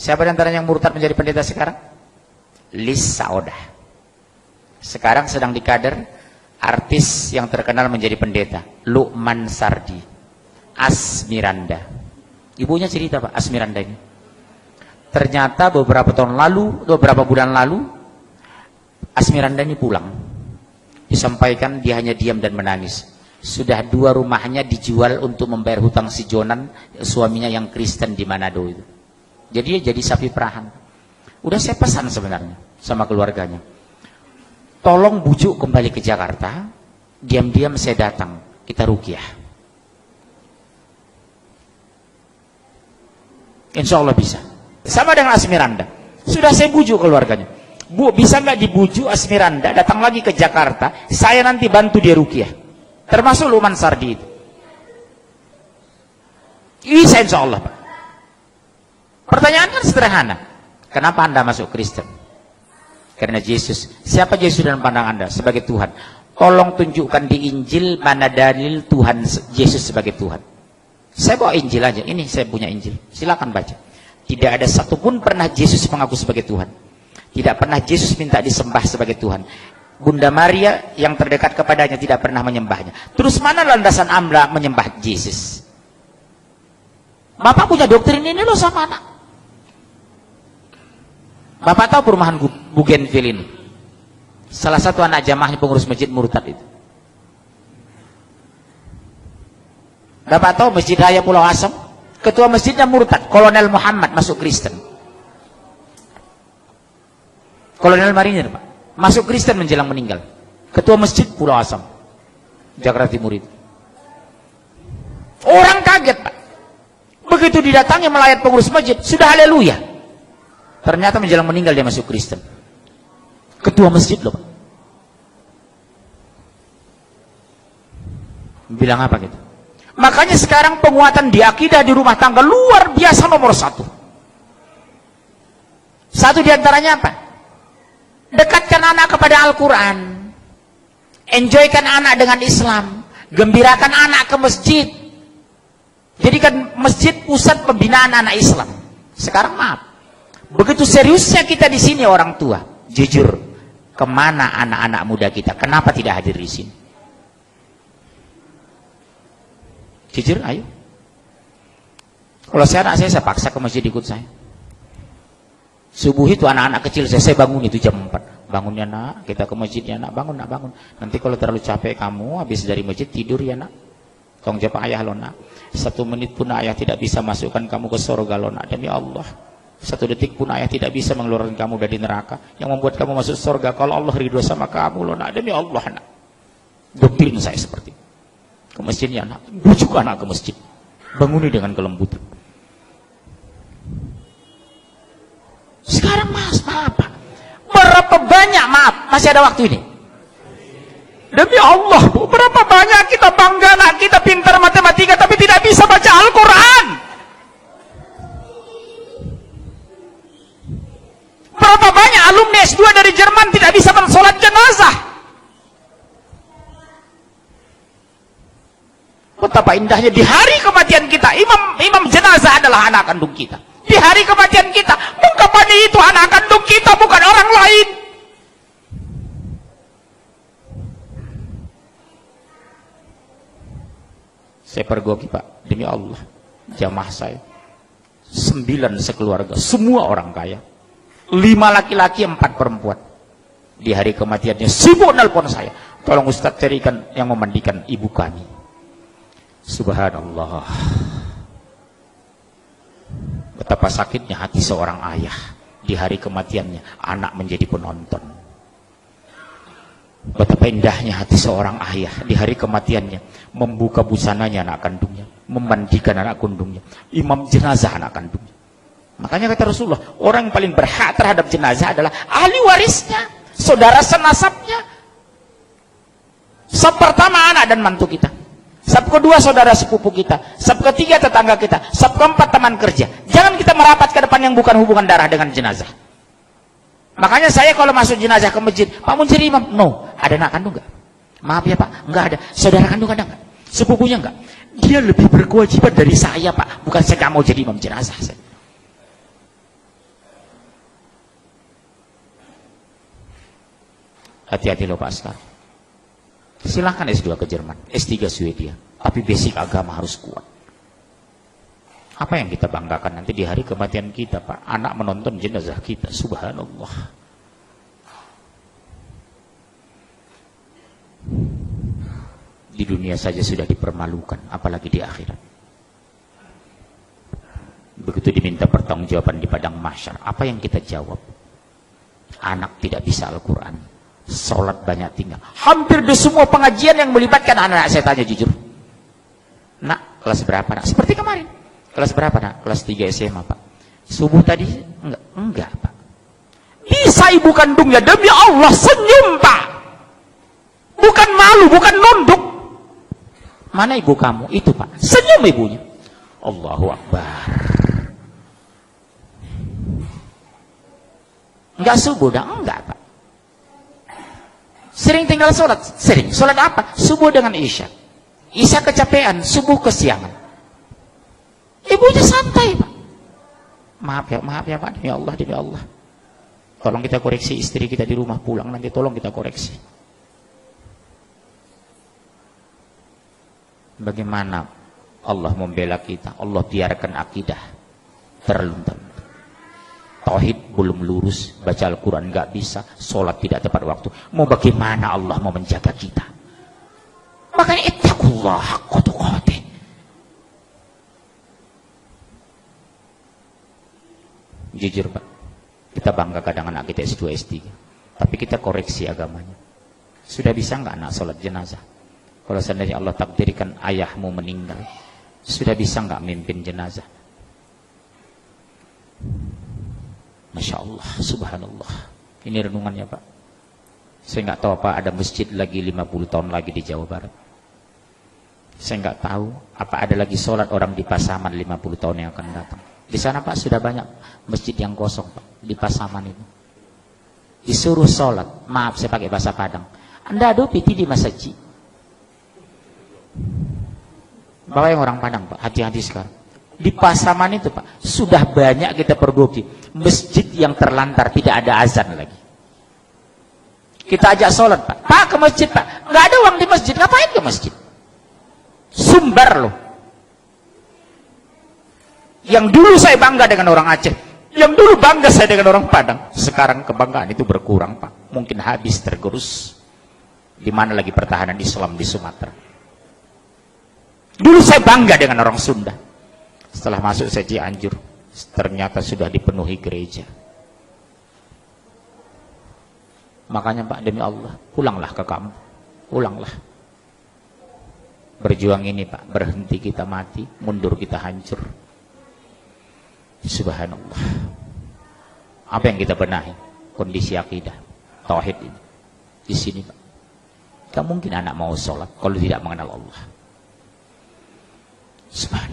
Siapa di antara yang murtad menjadi pendeta sekarang? Lis Saodah. Sekarang sedang dikader artis yang terkenal menjadi pendeta, Lukman Sardi, Asmiranda. Ibunya cerita Pak, Asmiranda ini. Ternyata beberapa bulan lalu, Asmiranda ini pulang. Disampaikan dia hanya diam dan menangis. Sudah 2 rumahnya dijual untuk membayar hutang si Jonan, suaminya yang Kristen di Manado itu. Jadi dia jadi sapi perahan. Udah saya pesan sebenarnya sama keluarganya. Tolong bujuk kembali ke Jakarta. Diam-diam saya datang, kita ruqyah. Insya Allah bisa. Sama dengan Asmiranda. Sudah saya bujuk keluarganya. Bu, bisa nggak dibujuk Asmiranda datang lagi ke Jakarta? Saya nanti bantu dia ruqyah. Termasuk Lukman Sardi itu. Bisa insya Allah Pak. Pertanyaan kan sederhana. Kenapa Anda masuk Kristen? Karena Yesus. Siapa Yesus dalam pandang Anda? Sebagai Tuhan. Tolong tunjukkan di Injil mana dalil Tuhan Yesus sebagai Tuhan. Saya bawa Injil aja. Ini saya punya Injil. Silakan baca. Tidak ada satupun pernah Yesus mengaku sebagai Tuhan. Tidak pernah Yesus minta disembah sebagai Tuhan. Bunda Maria yang terdekat kepadanya tidak pernah menyembahnya. Terus mana landasan Anda menyembah Yesus? Bapak punya doktrin ini loh sama anak. Bapak tahu perumahan Bougainville ini? Salah satu anak jamaahnya pengurus masjid murtad itu. Bapak tahu Masjid Raya Pulau Asam? Ketua masjidnya murtad, Kolonel Muhammad masuk Kristen. Kolonel Marinir Pak, masuk Kristen menjelang meninggal. Ketua masjid Pulau Asam, Jakarta Timur itu. Orang kaget Pak. Begitu didatangi melayat pengurus masjid, sudah haleluya. Ternyata menjelang meninggal dia masuk Kristen. Ketua masjid loh Pak. Bilang apa gitu? Makanya sekarang penguatan di akidah di rumah tangga luar biasa nomor 1. Satu diantaranya apa? Dekatkan anak kepada Al-Quran. Enjoykan anak dengan Islam. Gembirakan anak ke masjid. Jadikan masjid pusat pembinaan anak Islam. Sekarang maaf. Begitu seriusnya kita di sini orang tua, jujur, kemana anak-anak muda kita? Kenapa tidak hadir di sini? Jujur, ayo. Kalau anak saya paksa ke masjid ikut saya. Subuh itu anak-anak kecil saya bangun itu jam 4. Bangunnya nak, kita ke masjidnya nak, bangun nak, bangun. Nanti kalau terlalu capek kamu, habis dari masjid tidur ya nak. Tolong jawab ayah lo nak. 1 menit pun ayah tidak bisa masukkan kamu ke surga lo nak, demi Allah. 1 detik pun ayah tidak bisa mengeluarkan kamu dari neraka. Yang membuat kamu masuk surga kalau Allah ridho sama kamu loh nak, demi Allah nak. Doktrin saya seperti itu. Ke masjidnya anak, bujuk anak ke masjid. Banguni dengan kelembutan. Sekarang maaf Pak. Berapa banyak maaf, masih ada waktu ini. Demi Allah Bu, berapa banyak kita bangga nak kita pintar matematika tapi tidak bisa baca Al-Quran. Berapa banyak alumni S2 dari Jerman tidak bisa bersolat jenazah. Betapa indahnya di hari kematian kita, imam jenazah adalah anak kandung kita. Di hari kematian kita, ungkapannya itu anak kandung kita, bukan orang lain. Saya pergoki Pak, demi Allah, jamaah saya 9 sekeluarga, semua orang kaya. 5 laki-laki, 4 perempuan. Di hari kematiannya sibuk nelpon saya. Tolong Ustaz carikan yang memandikan ibu kami. Subhanallah. Betapa sakitnya hati seorang ayah. Di hari kematiannya anak menjadi penonton. Betapa indahnya hati seorang ayah. Di hari kematiannya membuka busananya anak kandungnya, memandikan anak kandungnya, imam jenazah anak kandungnya. Makanya kata Rasulullah, orang yang paling berhak terhadap jenazah adalah ahli warisnya, saudara senasabnya. Sab pertama anak dan mantu kita. Sab kedua saudara sepupu kita. Sab ketiga tetangga kita. Sab keempat teman kerja. Jangan kita merapat ke depan yang bukan hubungan darah dengan jenazah. Makanya saya kalau masuk jenazah ke masjid, Pak mau jadi imam? No. Ada anak kandung nggak? Maaf ya Pak, nggak ada. Saudara kandung ada nggak? Sepupunya nggak? Dia lebih berkewajiban dari saya Pak. Bukan saya nggak mau jadi imam jenazah. Hati-hati loh Pak sekarang. Silahkan S2 ke Jerman, S3 Swedia, tapi basic agama harus kuat. Apa yang kita banggakan nanti di hari kematian kita, Pak? Anak menonton jenazah kita, subhanallah. Di dunia saja sudah dipermalukan, apalagi di akhirat. Begitu diminta pertanggungjawaban di padang mahsyar, apa yang kita jawab? Anak tidak bisa Al-Quran, sholat banyak tinggal. Hampir di semua pengajian yang melibatkan anak, saya tanya jujur, nak, kelas berapa nak? Seperti kemarin, kelas berapa nak? Kelas 3 SMA Pak. Subuh tadi? Enggak Pak. Bisa ibu kandungnya, demi Allah senyum Pak. Bukan malu, bukan nunduk. Mana ibu kamu? Itu Pak, senyum ibunya. Allahu Akbar. Enggak subuh dah? Enggak Pak. Sering tinggal sholat? Sering. Sholat apa? Subuh dengan Isya. Isya kecapean, subuh kesiangan. Ibunya santai Pak. Maaf ya Pak, demi Allah, demi Allah. Tolong kita koreksi istri kita di rumah pulang nanti, tolong kita koreksi. Bagaimana Allah membela kita? Allah biarkan akidah terluntar. Tauhid belum lurus, baca Al-Quran nggak bisa, sholat tidak tepat waktu. Mau bagaimana Allah mau menjaga kita? Makanya ittaqullah haqqa tuqatih. Jujur Pak, kita bangga kadang anak kita S2, S3, tapi kita koreksi agamanya. Sudah bisa nggak anak sholat jenazah? Kalau seandainya Allah takdirkan ayahmu meninggal, sudah bisa nggak mimpin jenazah? Masya Allah, subhanallah. Ini renungannya Pak. Saya nggak tahu apa ada masjid lagi 50 tahun lagi di Jawa Barat. Saya nggak tahu apa ada lagi sholat orang di Pasaman 50 tahun yang akan datang. Di sana Pak sudah banyak masjid yang kosong Pak, di Pasaman itu. Disuruh sholat, maaf saya pakai bahasa Padang. Anda adu piti di masjid. Bapak yang orang Padang Pak, hati-hati sekarang. Di Pasaman itu Pak, sudah banyak kita pergoki masjid yang terlantar, tidak ada azan lagi. Kita ajak sholat Pak, Pak ke masjid Pak, nggak ada uang di masjid, ngapain ke masjid? Sumbar loh. Yang dulu saya bangga dengan orang Aceh, yang dulu bangga saya dengan orang Padang, sekarang kebanggaan itu berkurang Pak, mungkin habis tergerus. Di mana lagi pertahanan Islam di Sumatera? Dulu saya bangga dengan orang Sunda. Setelah masuk saya Cianjur, ternyata sudah dipenuhi gereja. Makanya Pak, demi Allah, pulanglah ke kamu, pulanglah. Berjuang ini Pak, berhenti kita mati, mundur kita hancur. Subhanallah. Apa yang kita benahi? Kondisi akidah, tauhid ini. Di sini Pak, tak mungkin anak mau sholat kalau tidak mengenal Allah. Subhanallah.